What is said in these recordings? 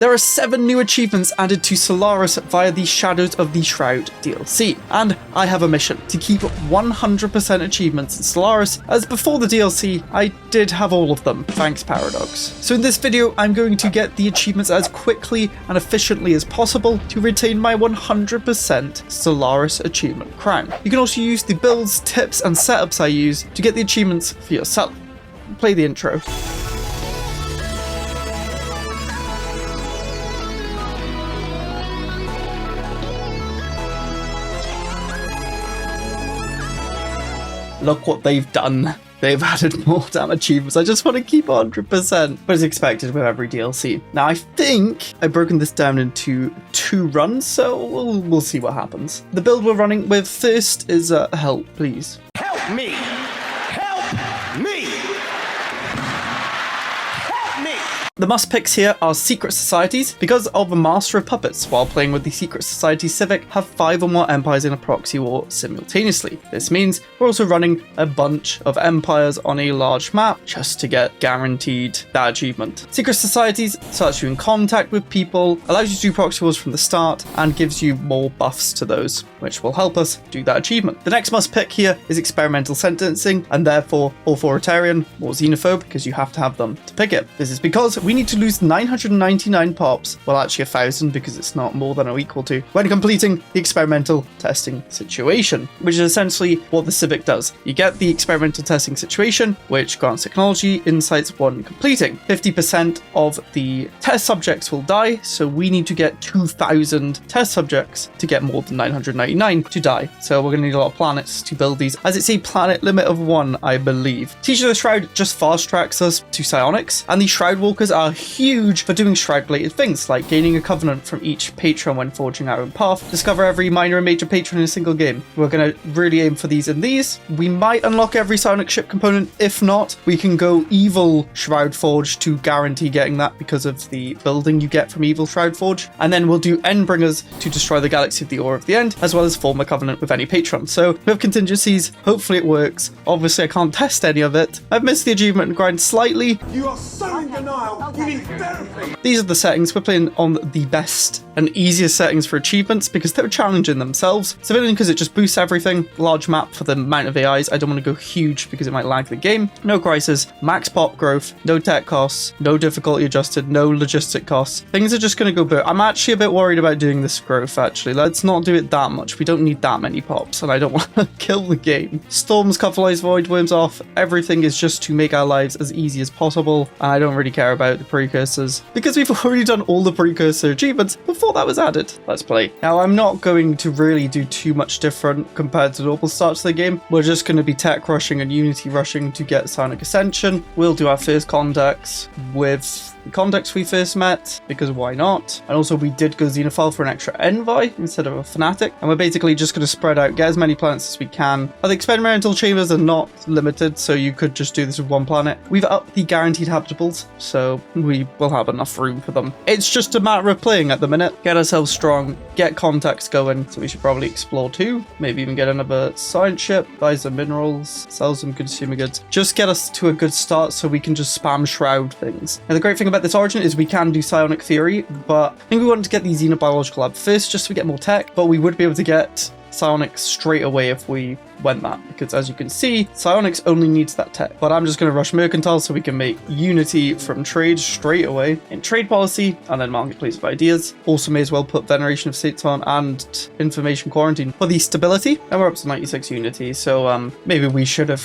There are 7 new achievements added to Stellaris via the Shadows of the Shroud DLC, and I have a mission to keep 100% achievements in Stellaris, as before the DLC, I did have all of them, thanks Paradox. So in this video, I'm going to get the achievements as quickly and efficiently as possible to retain my 100% Stellaris achievement crown. You can also use the builds, tips, and setups I use to get the achievements for yourself. Play the intro. Look what they've done. They've added more damn achievements. I just want to keep 100%, but as expected with every DLC. Now, I think I've broken this down into 2 runs, so we'll see what happens. The build we're running with first is help, please. Help me! Help me! Help me! The must picks here are secret societies, because of a Master of Puppets. While playing with the Secret Society Civic, have 5 or more empires in a proxy war simultaneously. This means we're also running a bunch of empires on a large map just to get guaranteed that achievement. Secret societies starts you in contact with people, allows you to do proxy wars from the start, and gives you more buffs to those, which will help us do that achievement. The next must pick here is experimental sentencing, and therefore authoritarian or xenophobe, because you have to have them to pick it. This is because we need to lose 999 pops, well actually 1,000 because it's not more than or equal to, when completing the experimental testing situation, which is essentially what the Civic does. You get the experimental testing situation, which grants technology insights when completing. 50% of the test subjects will die, so we need to get 2,000 test subjects to get more than 999 to die. So we're going to need a lot of planets to build these, as it's a planet limit of 1, I believe. Teacher of the Shroud just fast tracks us to Psionics, and the Shroud Walkers are huge for doing Shroud-related things, like gaining a covenant from each patron when forging our own path, discover every minor and major patron in a single game. We're going to really aim for these and these. We might unlock every Psionic ship component. If not, we can go Evil Shroud Forge to guarantee getting that because of the building you get from Evil Shroud Forge. And then we'll do Endbringers to destroy the galaxy of the Ore of the End, as well as form a covenant with any patron. So we have contingencies. Hopefully it works. Obviously I can't test any of it. I've missed the achievement grind slightly. You are so in denial. You need therapy. These are the settings. We're playing on the best and easiest settings for achievements because they're challenging themselves. Civilian because it just boosts everything. Large map for the amount of AIs. I don't want to go huge because it might lag the game. No crisis. Max pop growth. No tech costs. No difficulty adjusted. No logistic costs. Things are just going to go boom. I'm actually a bit worried about doing this growth actually. Let's not do it that much. We don't need that many pops and I don't want to kill the game. Storms, Coverlies, Void Worms off. Everything is just to make our lives as easy as possible, and I don't really care about the precursors because we've already done all the precursor achievements before that was added. Let's play. Now I'm not going to really do too much different compared to the normal start to the game. We're just going to be tech rushing and unity rushing to get Psionic Ascension. We'll do our first contacts with the contacts we first met, because why not? And also we did go Xenophile for an extra Envoy instead of a Fanatic, and we're basically just going to spread out, get as many planets as we can. The experimental chambers are not limited, so you could just do this with 1 planet. We've upped the guaranteed habitables, so we will have enough room for them. It's just a matter of playing at the minute. Get ourselves strong, get contacts going, so we should probably explore 2, maybe even get another science ship, buy some minerals, sell some consumer goods. Just get us to a good start so we can just spam Shroud things. Now the great thing about this origin is we can do psionic theory, but I think we wanted to get the xenobiological lab first just so we get more tech, but we would be able to get psionics straight away if we went that, because as you can see, psionics only needs that tech. But I'm just going to rush mercantile so we can make unity from trade straight away in trade policy, and then marketplace of ideas. Also may as well put veneration of states on and information quarantine for the stability, and we're up to 96 unity, so maybe we should have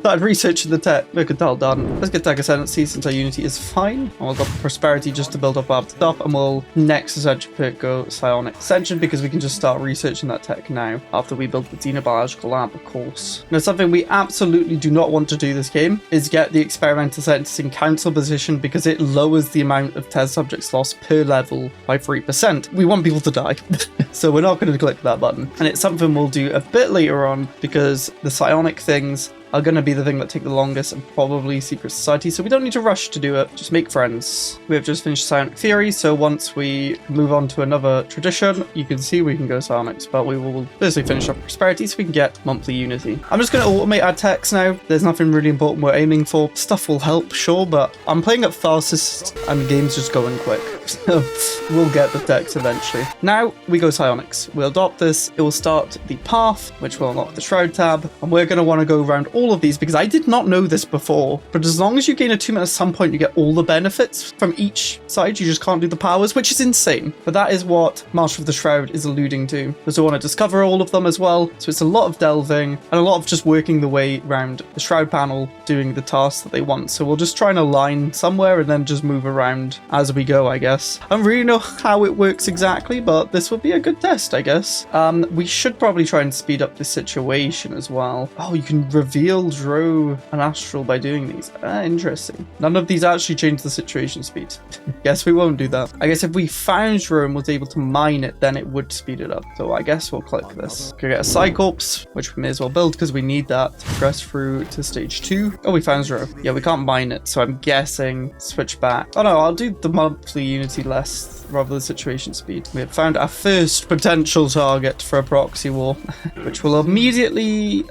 started researching the tech. Mercantile done. Let's get tech ascendancy since our unity is fine, and we'll go for prosperity just to build up our stuff, and we'll next essentially pick go psionic ascension because we can just start researching that tech now after we build the xenobiological lab. Of course. Now, something we absolutely do not want to do this game is get the experimental sentencing council position because it lowers the amount of test subjects lost per level by 3%. We want people to die, so we're not going to click that button. And it's something we'll do a bit later on because the psionic things are going to be the thing that take the longest, and probably Secret Society, so we don't need to rush to do it. Just make friends. We have just finished Psionic Theory, so once we move on to another tradition, you can see we can go Psionics, but we will basically finish up Prosperity so we can get monthly Unity. I'm just going to automate our techs now. There's nothing really important we're aiming for. Stuff will help, sure, but I'm playing at fastest and the game's just going quick. So we'll get the techs eventually. Now we go Psionics. We'll adopt this. It will start the path, which will unlock the Shroud tab. And we're going to want to go around all of these because I did not know this before. But as long as you gain attunement at some point, you get all the benefits from each side. You just can't do the powers, which is insane. But that is what Master of the Shroud is alluding to. Because we want to discover all of them as well. So it's a lot of delving and a lot of just working the way around the Shroud panel, doing the tasks that they want. So we'll just try and align somewhere and then just move around as we go, I guess. I don't really know how it works exactly, but this will be a good test, I guess. We should probably try and speed up the situation as well. Oh, you can reveal Dro and Astral by doing these. Interesting. None of these actually change the situation speed. Guess we won't do that. I guess if we found Dro and was able to mine it, then it would speed it up. So I guess we'll click this. Could get a Cyclops, which we may as well build because we need that to progress through to stage 2. Oh, we found Dro. Yeah, we can't mine it, so I'm guessing switch back. Oh no, I'll do the monthly Unity less rather than situation speed. We have found our first potential target for a proxy war, which will immediately,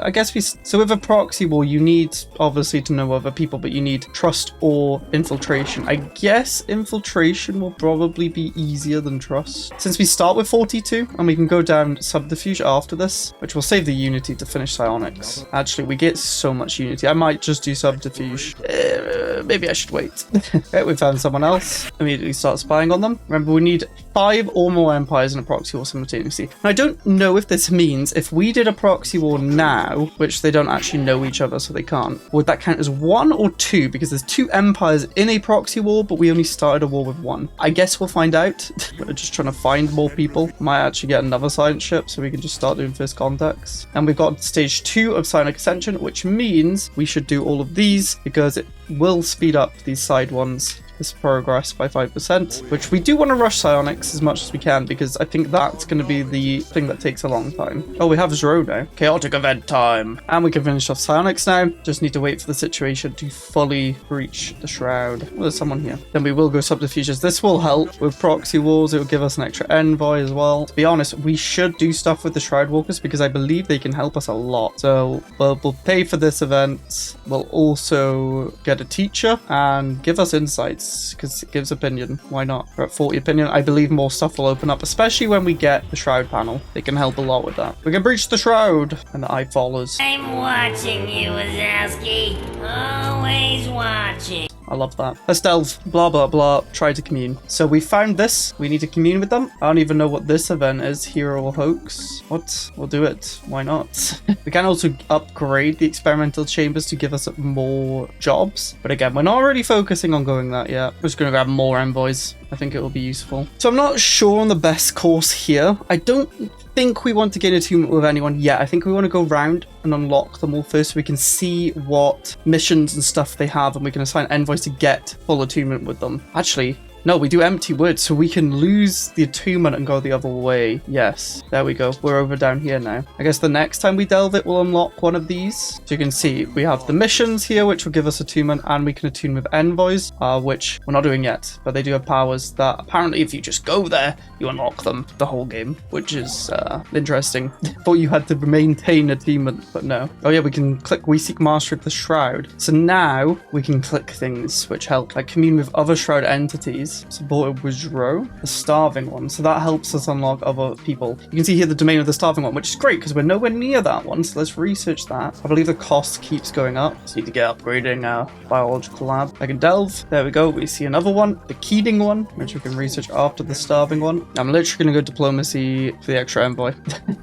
I guess so with a proxy war, you need obviously to know other people, but you need trust or infiltration. I guess infiltration will probably be easier than trust. Since we start with 42 and we can go down subterfuge after this, which will save the Unity to finish Psionics. Actually, we get so much Unity. I might just do subterfuge. Maybe I should wait. Okay, we found someone else. Immediately start spying on them. Remember, we need 5 or more empires in a proxy war simultaneously. And I don't know if this means if we did a proxy war now, which they don't actually know each other, so they can't, would that count as 1 or 2? Because there's 2 empires in a proxy war, but we only started a war with 1. I guess we'll find out. We're just trying to find more people. Might actually get another science ship, so we can just start doing first contacts. And we've got stage 2 of Psionic Ascension, which means we should do all of these because it will speed up these side ones. This progress by 5%, which we do want to rush Psionics as much as we can because I think that's going to be the thing that takes a long time. Oh, we have Shroud now. Chaotic event time. And we can finish off Psionics now. Just need to wait for the situation to fully reach the Shroud. Well, there's someone here. Then we will go subterfuges. This will help with proxy wars. It will give us an extra envoy as well. To be honest, we should do stuff with the Shroud Walkers because I believe they can help us a lot. So we'll pay for this event. We'll also get a teacher and give us insights, because it gives opinion. Why not? We're at 40 opinion. I believe more stuff will open up, especially when we get the Shroud panel. They can help a lot with that. We can breach the Shroud, and the eye follows. I'm watching you, Wazowski. Always watching. I love that. Let's delve. Blah, blah, blah. Try to commune. So we found this. We need to commune with them. I don't even know what this event is. Hero or hoax. What? We'll do it. Why not? We can also upgrade the experimental chambers to give us more jobs. But again, we're not really focusing on going that yet. We're just going to grab more envoys. I think it will be useful. So I'm not sure on the best course here. I don't think we want to get attunement with anyone yet. I think we want to go round and unlock them all first so we can see what missions and stuff they have and we can assign envoys to get full attunement with them. Actually, no, we do empty words, so we can lose the attunement and go the other way. Yes, there we go. We're over down here now. I guess the next time we delve it, we'll unlock one of these. So you can see we have the missions here, which will give us attunement, and we can attune with envoys, which we're not doing yet, but they do have powers that apparently if you just go there, you unlock them the whole game, which is interesting. Thought you had to maintain attunement, but no. Oh yeah, we can click We Seek Mastery of the Shroud. So now we can click things which help, like commune with other Shroud entities. Supported with Dro, the starving one, so that helps us unlock other people. You can see here the domain of the starving one, which is great because we're nowhere near that one, so let's research that. I believe the cost keeps going up. Just need to get upgrading our biological lab. I can delve. There we go. We see another one, the Keating one, which we can research after the starving one. I'm literally going to go diplomacy for the extra envoy.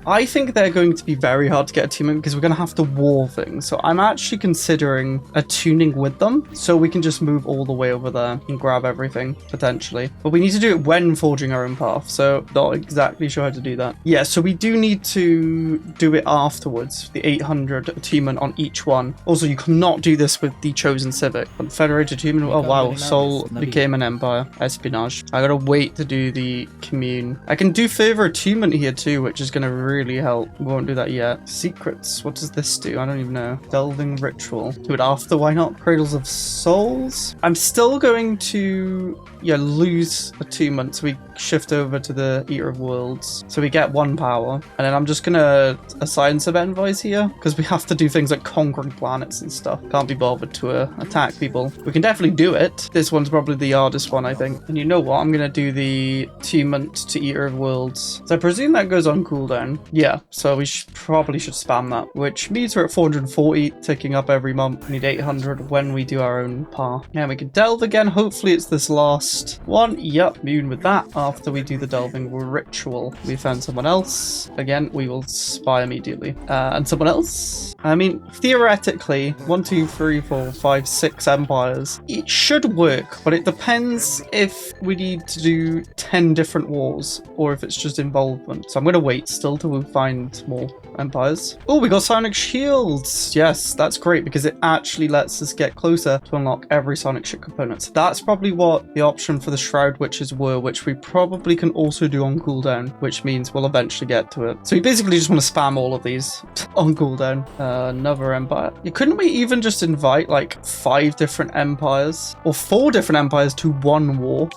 I think they're going to be very hard to get attunement because we're going to have to war things, so I'm actually considering attuning with them so we can just move all the way over there and grab everything. potentially. But we need to do it when forging our own path, so not exactly sure how to do that. Yeah, so we do need to do it afterwards, the 800 attunement on each one. Also, you cannot do this with the chosen civic. Confederated attunement, oh wow, Sol became an empire. Espionage. I gotta wait to do the commune. I can do further attunement here too, which is gonna really help. We won't do that yet. Secrets, what does this do? I don't even know. Delving ritual. Do it after, why not? Cradles of Souls. I'm still going to lose attunement, so we shift over to the Eater of Worlds, so we get 1 power, and then I'm just gonna assign some envoys here because we have to do things like conquering planets and stuff. Can't be bothered to attack people. We can definitely do it. This one's probably the hardest one, I think. And you know what, I'm gonna do the attunement to Eater of Worlds, so I presume that goes on cooldown. Yeah, so we probably should spam that, which means we're at 440 ticking up every month. We need 800 when we do our own path. Yeah, we can delve again. Hopefully it's this last one. Yep, immune with that. After we do the delving ritual, we found someone else. Again, we will spy immediately. And someone else? I mean, theoretically, 1, 2, 3, 4, 5, 6 empires. It should work, but it depends if we need to do 10 different wars or if it's just involvement. So I'm going to wait still till we find more empires. Oh, we got Psionic shields. Yes, that's great because it actually lets us get closer to unlock every Psionic ship component. So that's probably what the option for the Shroud Witches were, which we probably can also do on cooldown, which means we'll eventually get to it. So we basically just want to spam all of these on cooldown. Another empire. Couldn't we even just invite like 5 different empires or 4 different empires to 1 war?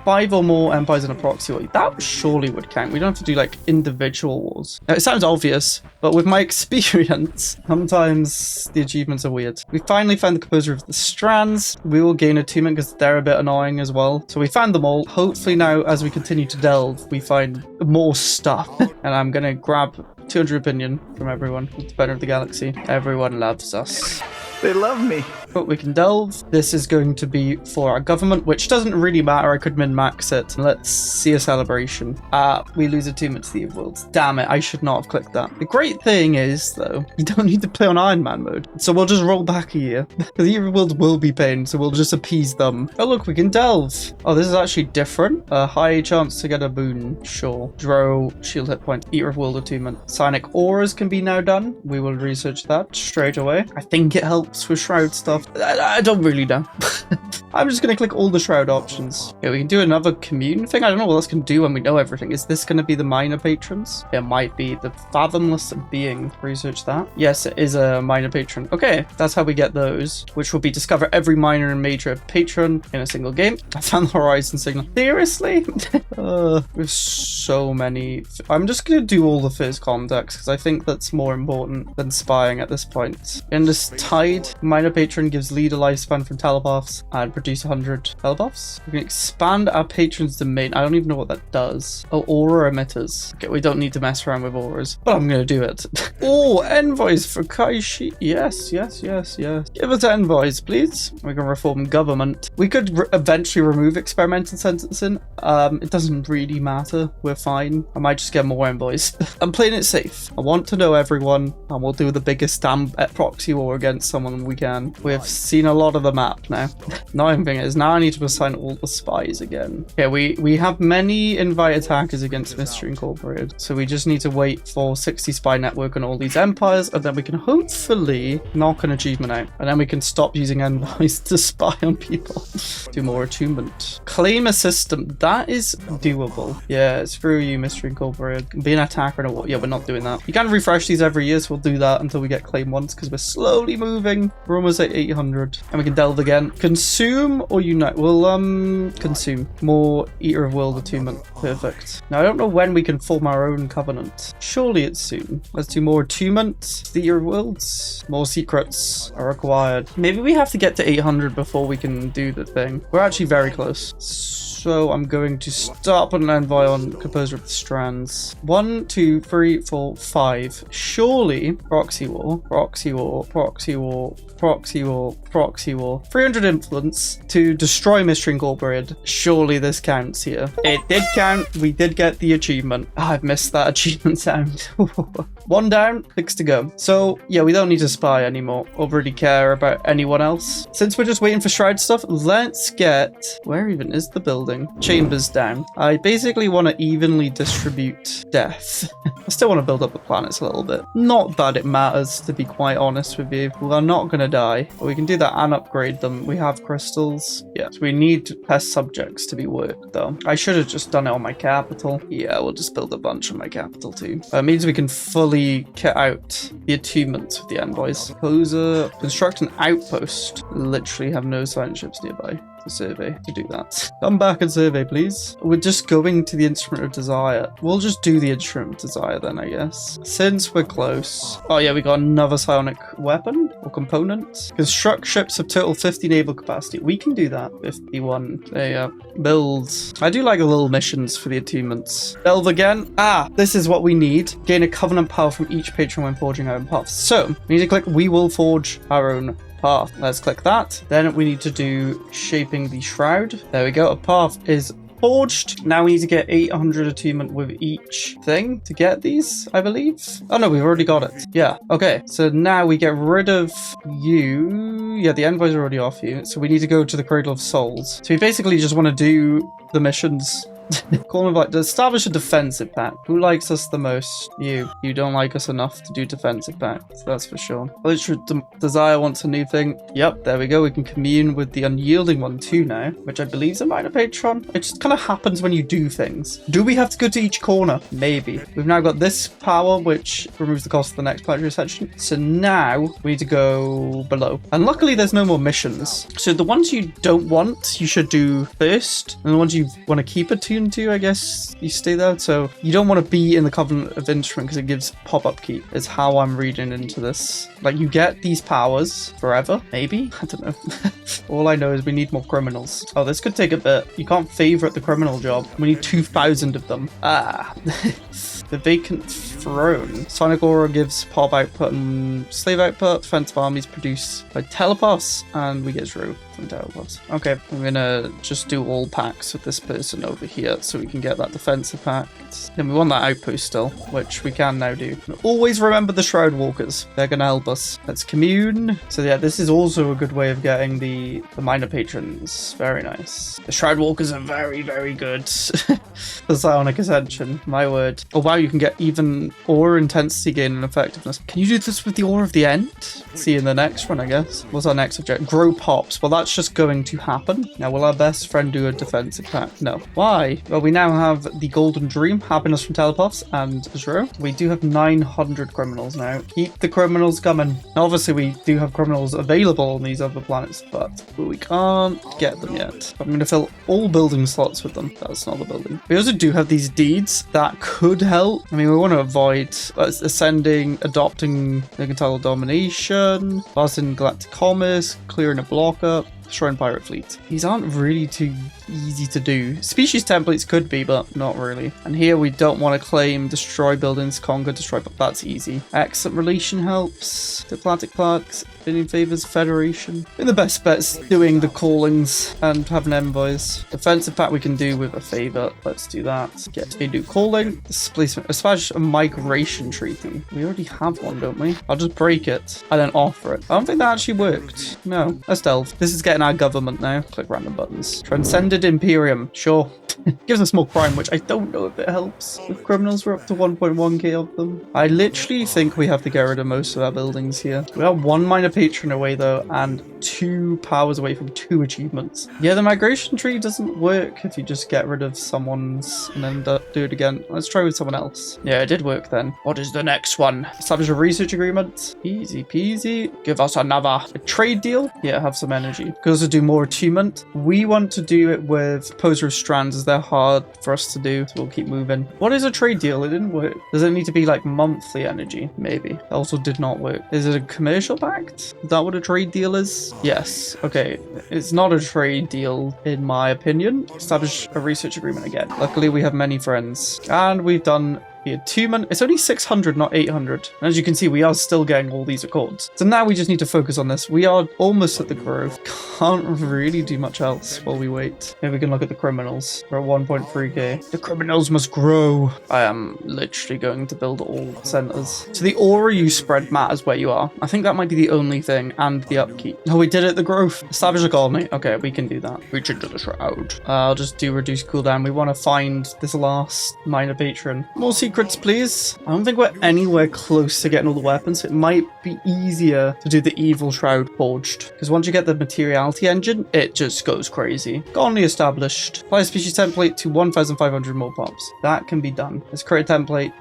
5 or more empires in a proxy war. That surely would count. We don't have to do like individual wars. Now, it sounds obvious, but with my experience, sometimes the achievements are weird. We finally found the composer of the strands. We will gain attunement because they're a bit annoying as well. So we found them all. Hopefully now, as we continue to delve, we find more stuff. And I'm gonna grab 200 opinion from everyone. It's better of the galaxy. Everyone loves us. They love me. But we can delve. This is going to be for our government, which doesn't really matter. I could min-max it. Let's see a celebration. We lose attunement to the Worlds. Damn it, I should not have clicked that. The great thing is, though, you don't need to play on Iron Man mode. So we'll just roll back a year. The Worlds will be pain, so we'll just appease them. Oh, look, we can delve. Oh, this is actually different. A high chance to get a boon. Sure. Draw, shield hit point, Eater of World attunement. Psionic auras can be now done. We will research that straight away. I think it helps with Shroud stuff. I don't really know. I'm just going to click all the Shroud options. Yeah, we can do another commune thing. I don't know what else can do when we know everything. Is this going to be the minor patrons? It might be the fathomless being. Research that. Yes, it is a minor patron. Okay, that's how we get those, which will be discover every minor and major patron in a single game. I found the Horizon signal. Seriously? With so many. I'm just going to do all the first contacts because I think that's more important than spying at this point. In this Tide, minor patron gives leader lifespan from telepaths and produce 100 telepaths. We can expand our patron's domain. I don't even know what that does. Oh, aura emitters. Okay, we don't need to mess around with auras, but I'm gonna do it. Oh, envoys for Kaishi. Yes. Give us envoys, please. We can reform government. We could eventually remove experimental sentencing. It doesn't really matter. We're fine. I might just get more envoys. I'm playing it safe. I want to know everyone, and we'll do the biggest damn proxy war against someone we can. We've seen a lot of the map now. Annoying thing is now I need to assign all the spies again. Yeah, we have many invite attackers against Mystery Incorporated, so we just need to wait for 60 spy network on all these empires, and then we can hopefully knock an achievement out, and then we can stop using envoys to spy on people. Do more attunement. Claim a system. That is doable. Yeah, screw you, Mystery Incorporated. Be an attacker in a war. Yeah, we're not doing that. You can refresh these every year, so we'll do that until we get claim once, because we're slowly moving. We're almost at 800, and we can delve again. Consume or unite? We'll consume. More Eater of World attunement. Perfect. Now I don't know when we can form our own covenant. Surely it's soon. Let's do more attunement. The Eater of Worlds. More secrets are required. Maybe we have to get to 800 before we can do the thing. We're actually very close. So I'm going to start putting an envoy on Composer of the Strands. 1, 2, 3, 4, 5. Surely, Proxy War, Proxy War, Proxy War, Proxy War, Proxy War. 300 influence to destroy Mystery Incorporated. Surely this counts here. It did count. We did get the achievement. Oh, I've missed that achievement sound. 1 down, 6 to go. So yeah, we don't need to spy anymore or really care about anyone else. Since we're just waiting for Shroud stuff, let's get... Where even is the building? Chambers down. I basically want to evenly distribute death. I still want to build up the planets a little bit. Not that it matters, to be quite honest with you. We are not going to die, but we can do that and upgrade them. We have crystals. Yeah, so we need test subjects to be worked though. I should have just done it on my capital. Yeah, we'll just build a bunch on my capital too. That means we can fully kit out the attunements with the envoys. Construct an outpost. Literally have no silent ships nearby. Survey to do that. Come back and survey, please. We're just going to the Instrument of Desire. We'll just do the Instrument of Desire then, I guess. Since we're close. Oh yeah, we got another psionic weapon or component. Construct ships of total 50 naval capacity. We can do that. 51. There you go. Builds. I do like the little missions for the attunements. Delve again. Ah, this is what we need. Gain a covenant power from each patron when forging our own paths. So, we need to click We Will Forge Our Own Path. Let's click that. Then we need to do Shaping the Shroud. There we go. A path is forged. Now we need to get 800 attunement with each thing to get these, I believe. Oh no, we've already got it. Yeah. Okay. So now we get rid of you. Yeah, the envoys are already off you. So we need to go to the Cradle of Souls. So we basically just want to do the missions. Call him like to establish a defensive pact. Who likes us the most? You. You don't like us enough to do defensive pacts. That's for sure. Desire wants a new thing. Yep, there we go. We can commune with the unyielding one too now, which I believe is a minor patron. It just kind of happens when you do things. Do we have to go to each corner? Maybe. We've now got this power, which removes the cost of the next planetary ascension. So now we need to go below. And luckily there's no more missions. So the ones you don't want, you should do first. And the ones you want to keep attuned to, I guess, you stay there. So you don't want to be in the Covenant of Instrument because it gives pop-up keep, is how I'm reading into this. Like, you get these powers forever, maybe? I don't know. All I know is we need more criminals. Oh, this could take a bit. You can't favorite the criminal job. We need 2,000 of them. Ah. The vacant throne. Sonic aura gives pop output and slave output. Defensive armies produced by telepaths, and we get Shroud from telepaths. Okay, I'm gonna just do all packs with this person over here so we can get that defensive pact. Then we want that outpost still, which we can now do. And always remember the Shroud Walkers. They're gonna help us. Let's commune. So yeah, this is also a good way of getting the minor patrons. Very nice. The Shroud Walkers are very, very good. The Psionic Ascension, my word. Oh wow, you can get even aura intensity gain and effectiveness. Can you do this with the Aura of the End? See you in the next one, I guess. What's our next object? Grow pops. Well, that's just going to happen. Now, will our best friend do a defensive pact? No. Why? Well, we now have the Golden Dream, happiness from telepaths, and Shroud. We do have 900 criminals now. Keep the criminals coming. Obviously, we do have criminals available on these other planets, but we can't get them yet. I'm going to fill all building slots with them. That's not the building. We also do have these deeds that could help. I mean, we want to avoid ascending, adopting mercantile domination, passing galactic commerce, clearing a block up, Shrine Pirate Fleet. These aren't really too easy to do. Species templates could be, but not really. And here we don't want to claim destroy buildings, conquer, destroy, but that's easy. Excellent relation helps. Diplomatic plaques, bidding favors, federation. In the best bet's doing the callings and having envoys. Defensive pact we can do with a favor. Let's do that. Get a new calling. Displacement. Establish a migration treaty. We already have one, don't we? I'll just break it and then offer it. I don't think that actually worked. No. Let's delve. This is getting our government now. Click random buttons. Transcended Imperium. Sure. Gives us more crime, which I don't know if it helps. With criminals, we're up to 1.1k of them. I literally think we have to get rid of most of our buildings here. We are one minor patron away though, and 2 powers away from 2 achievements. Yeah, the migration tree doesn't work if you just get rid of someone's and then do it again. Let's try with someone else. Yeah, it did work then. What is the next one? Establish a research agreement. Easy peasy. Give us another trade deal. Yeah, have some energy. Could also do more attunement. We want to do it with poser of strands as they're hard for us to do, so we'll keep moving. What is a trade deal? It didn't work. Does it need to be like monthly energy? Maybe. That also did not work. Is it a commercial pact? Is that what a trade deal is? Yes. Okay. It's not a trade deal in my opinion. Establish a research agreement again. Luckily we have many friends and we've done the attunement. It's only 600, not 800. And as you can see, we are still getting all these accords. So now we just need to focus on this. We are almost at the grove. Can't really do much else while we wait. Maybe we can look at the criminals. We're at 1.3k. The criminals must grow. I am literally going to build all centers. So the aura you spread matters where you are. I think that might be the only thing, and the upkeep. Oh, we did it at the grove. Establish a colony. Okay, we can do that. Reach into the shroud. I'll just do reduce cooldown. We want to find this last minor patron. More secrets, please. I don't think we're anywhere close to getting all the weapons. It might be easier to do the evil shroud forged, because once you get the materiality engine, it just goes crazy. Colony established. Apply a species template to 1,500 more pops. That can be done. Let's create a template.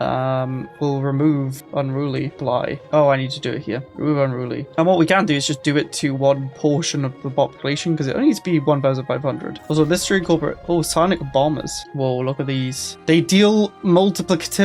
We'll remove unruly. Apply. Oh, I need to do it here. Remove unruly. And what we can do is just do it to one portion of the population, because it only needs to be 1,500. Also, this should incorporate Psionic bombers. Whoa, look at these. They deal multiplicative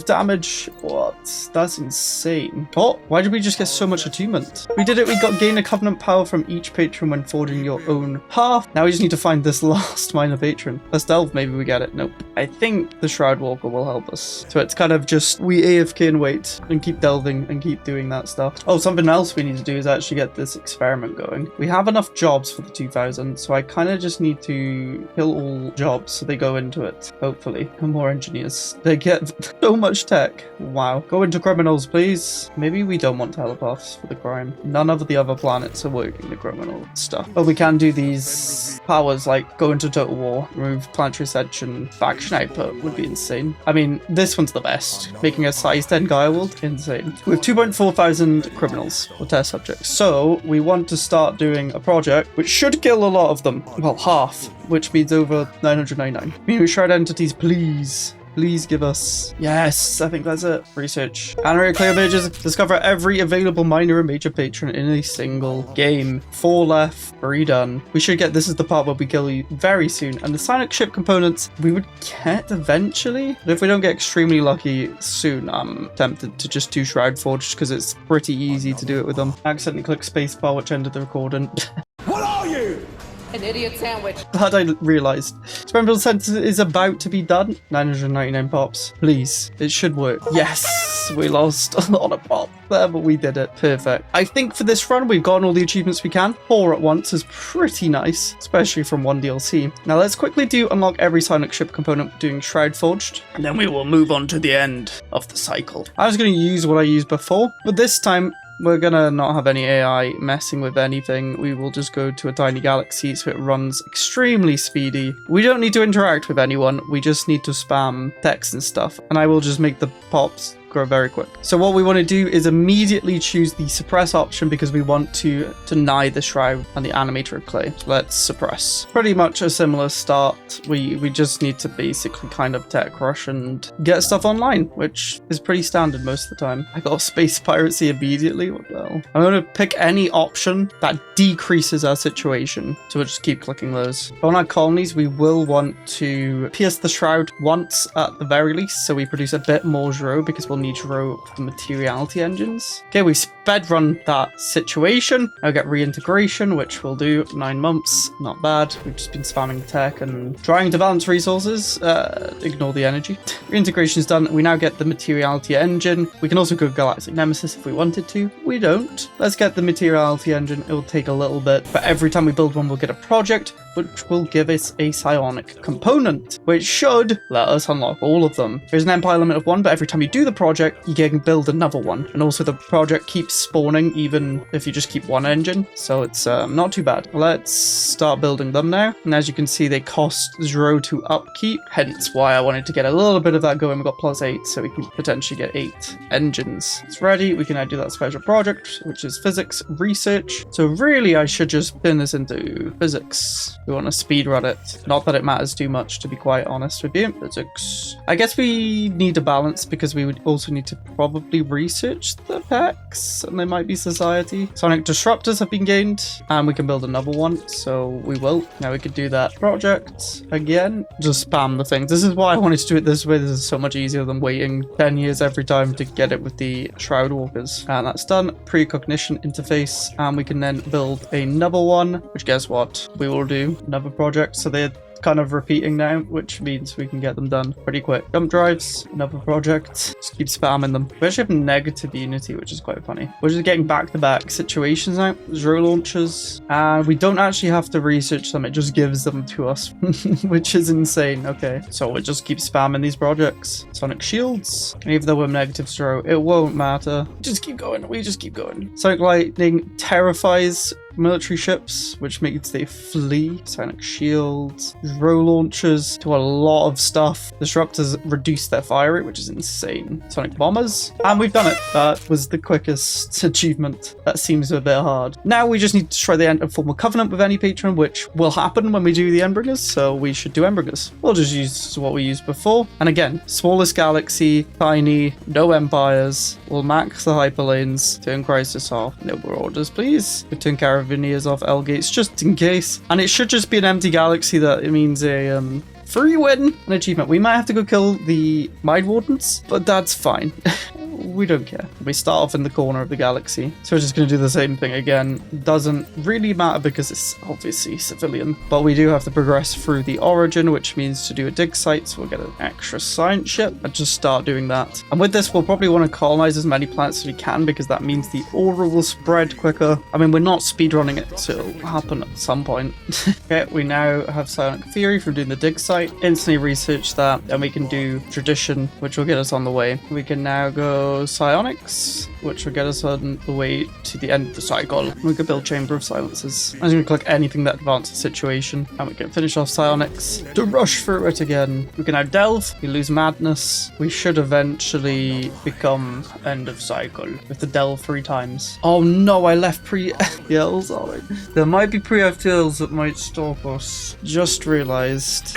damage. What? That's insane. Oh, why did we just get so much attunement? We did it. We got gain a covenant power from each patron when forging your own path. Now we just need to find this last minor patron. Let's delve. Maybe we get it. Nope. I think the Shroud Walker will help us. So it's kind of just we AFK and wait and keep delving and keep doing that stuff. Oh, something else we need to do is actually get this experiment going. We have enough jobs for the 2,000, so I kind of just need to kill all jobs so they go into it. Hopefully. And more engineers. They get so much tech. Wow. Go into criminals, please. Maybe we don't want telepaths for the crime. None of the other planets are working the criminal stuff. But we can do these powers like go into total war, remove planetary ascension, faction output would be insane. I mean, this one's the best. Making a size 10 Gaia world, insane. We have 2,400 criminals or test subjects. So we want to start doing a project which should kill a lot of them. Well, half, which means over 999. Mean shroud entities, please. Please give us... Yes, I think that's it. Research. Animate clear images. Discover every available minor and major patron in a single game. 4 left. 3 done. We should get... This is the part where we kill you very soon. And the Psionic ship components we would get eventually. But if we don't get extremely lucky soon, I'm tempted to just do Shroud Forged because it's pretty easy to do it with them. I accidentally clicked spacebar, which ended the recording. What are you? An idiot sandwich. Glad I realised. Experimental center is about to be done. 999 pops. Please. It should work. Yes! We lost a lot of pop there, but we did it. Perfect. I think for this run, we've gotten all the achievements we can. 4 at once is pretty nice, especially from one DLC. Now let's quickly do unlock every Psionic ship component doing Shroud Forged, and then we will move on to the end of the cycle. I was going to use what I used before, but this time we're gonna not have any AI messing with anything. We will just go to a tiny galaxy so it runs extremely speedy. We don't need to interact with anyone. We just need to spam text and stuff. And I will just make the pops grow very quick. So what we want to do is immediately choose the suppress option because we want to deny the shroud and the animator of clay. So let's suppress. Pretty much a similar start. We just need to basically kind of tech rush and get stuff online, which is pretty standard most of the time. I got space piracy immediately. What the hell? I'm going to pick any option that decreases our situation. So we'll just keep clicking those. On our colonies, we will want to pierce the shroud once at the very least. So we produce a bit more Shroud because we'll need Shroud for the materiality engines. Okay, we sped run that situation. I'll get reintegration, which we'll do 9 months. Not bad. We've just been spamming tech and trying to balance resources. Ignore the energy. Reintegration is done. We now get the materiality engine. We can also go Galactic Nemesis if we wanted to. We don't. Let's get the materiality engine. It will take a little bit, but every time we build one, we'll get a project, which will give us a psionic component, which should let us unlock all of them. There's an empire limit of 1, but every time you do the project, you can build another one. And also the project keeps spawning even if you just keep one engine. So it's not too bad. Let's start building them now. And as you can see, they cost 0 to upkeep, hence why I wanted to get a little bit of that going. We got +8, so we can potentially get 8 engines. It's ready. We can now do that special project, which is physics research. So really, I should just turn this into physics. We want to speedrun it. Not that it matters too much, to be quite honest with you. I guess we need a balance because we would also need to probably research the packs, and there might be society. Sonic disruptors have been gained, and we can build another one, so we will. Now we could do that project again. Just spam the things. This is why I wanted to do it this way. This is so much easier than waiting 10 years every time to get it with the Shroud Walkers. And that's done. Precognition interface, and we can then build another one, which guess what? We will do another project. So they're kind of repeating now, which means we can get them done pretty quick. Jump drives, another project. Just keep spamming them. We actually have negative unity, which is quite funny. We're just getting back-to-back situations now. Zero launchers, and we don't actually have to research them. It just gives them to us, which is insane. Okay, so we'll just keep spamming these projects. Sonic shields, and even though we're negative zero, it won't matter. Just keep going. We just keep going. Sonic lightning terrifies military ships, which means they flee. Psionic shields, throw launchers, do a lot of stuff. Disruptors reduce their fire rate, which is insane. Sonic bombers, and we've done it. That was the quickest achievement. That seems a bit hard. Now we just need to try the end and form a covenant with any patron, which will happen when we do the Endbringers, so we should do Endbringers. We'll just use what we used before. And again, smallest galaxy, tiny, no empires. We'll max the hyperlanes, turn crisis off. No more orders, please. Return Carabiniers off L gates, just in case. And it should just be an empty galaxy. That it means a free win, an achievement. We might have to go kill the Mind Wardens, but that's fine. We don't care. We start off in the corner of the galaxy, so we're just going to do the same thing again. Doesn't really matter because it's obviously civilian, but we do have to progress through the origin, which means to do a dig site, so we'll get an extra science ship and just start doing that. And with this, we'll probably want to colonize as many planets as we can because that means the aura will spread quicker. I mean, we're not speedrunning it, so it'll happen at some point. Okay, we now have Psionic Theory from doing the dig site. Instantly research that, and we can do Tradition, which will get us on the way. We can now go Psionics, which will get us on the way to the end of the cycle. We could build Chamber of Silences. I'm just going to click anything that advances the situation, and we can finish off Psionics to rush through it again. We can now Delve. We lose Madness. We should eventually become end of cycle with the Delve 3 times. Oh no, I left pre-FTLs on it. There might be pre-FTLs that might stop us. Just realized.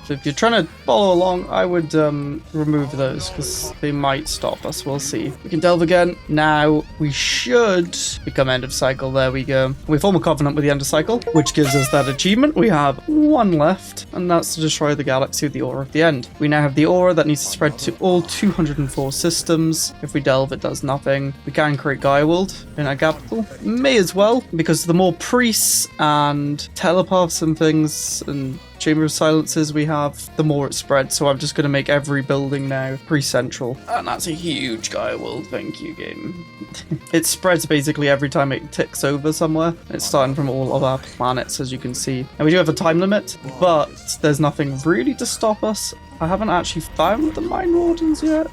So if you're trying to follow along, I would remove those because they might stop us. We'll see. We can Delve again. Now we should become end of cycle. There we go. We form a covenant with the end of cycle, which gives us that achievement. We have one left, and that's to destroy the galaxy with the aura of the end. We now have the aura that needs to spread to all 204 systems. If we Delve, it does nothing. We can create Gaia World in our capital. May as well, because the more priests and telepaths and things and Chamber of Silences we have, the more it spreads. So I'm just going to make every building now pre-central. And that's a huge Gaia World. Thank you, game. It spreads basically every time it ticks over somewhere. It's starting from all of our planets, as you can see. And we do have a time limit, but there's nothing really to stop us. I haven't actually found the Mind Wardens yet.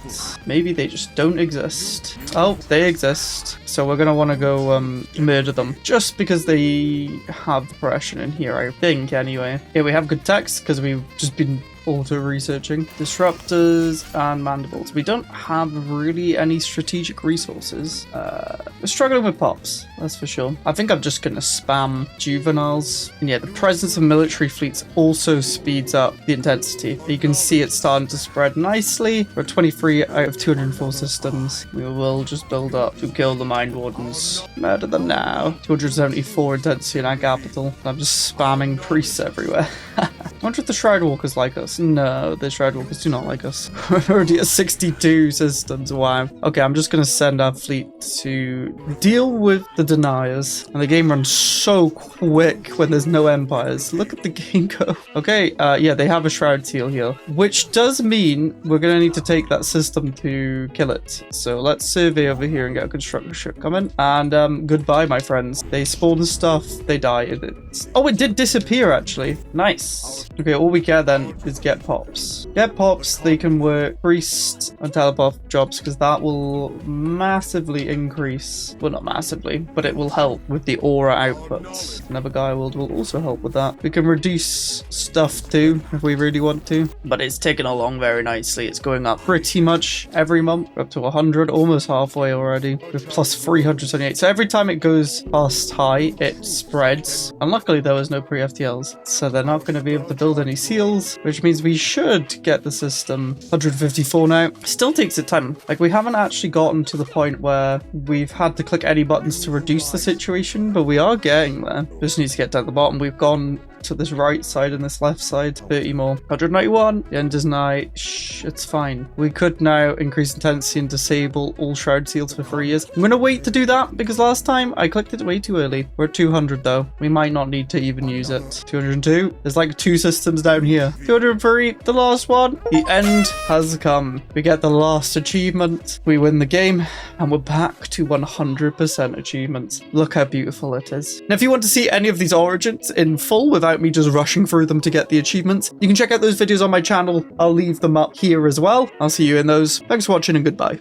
Maybe they just don't exist. Oh, they exist. So we're going to want to go murder them. Just because they have oppression in here, I think, anyway. Yeah, we have good text because we've just been auto-researching. Disruptors and mandibles. We don't have really any strategic resources. We're struggling with pops, that's for sure. I think I'm just going to spam juveniles. And yeah, the presence of military fleets also speeds up the intensity. You can see it's starting to spread nicely. We're at 23 out of 204 systems. We will just build up to kill the Mind Wardens. Murder them now. 274 intensity in our capital. I'm just spamming priests everywhere. I wonder if the Shroud Walkers like us. No, the Shroud Walkers do not like us. We're already at 62 systems. Wow. Okay, I'm just going to send our fleet to deal with the deniers. And the game runs so quick when there's no empires. Look at the game go. Okay, yeah, they have a Shroud seal here, which does mean we're going to need to take that system to kill it. So let's survey over here and get a construction ship coming. And goodbye, my friends. They spawn stuff, they die. Oh, it did disappear, actually. Nice. Okay, all we care then is get pops. Get pops, they can work priest and teleport jobs because that will massively increase. Well, not massively, but it will help with the aura output. Another guy will also help with that. We can reduce stuff too if we really want to, but it's ticking along very nicely. It's going up pretty much every month. We're up to 100, almost halfway already with plus 378. So every time it goes past high, it spreads. And luckily there was no pre-FTLs, so they're not going to be able to build any seals, which means we should get the system 154 now. Still takes it time. Like, we haven't actually gotten to the point where we've had to click any buttons to reduce the situation, but we are getting there. Just need to get down the bottom. We've gone to this right side and this left side. 30 more. 191. The end is nigh. Shh, it's fine. We could now increase intensity and disable all shroud seals for 3 years. I'm going to wait to do that because last time I clicked it way too early. We're at 200 though. We might not need to even use it. 202. There's like 2 systems down here. 203. The last one. The end has come. We get the last achievement. We win the game and we're back to 100% achievements. Look how beautiful it is. Now, if you want to see any of these origins in full without me just rushing through them to get the achievements, you can check out those videos on my channel. I'll leave them up here as well. I'll see you in those. Thanks for watching and goodbye.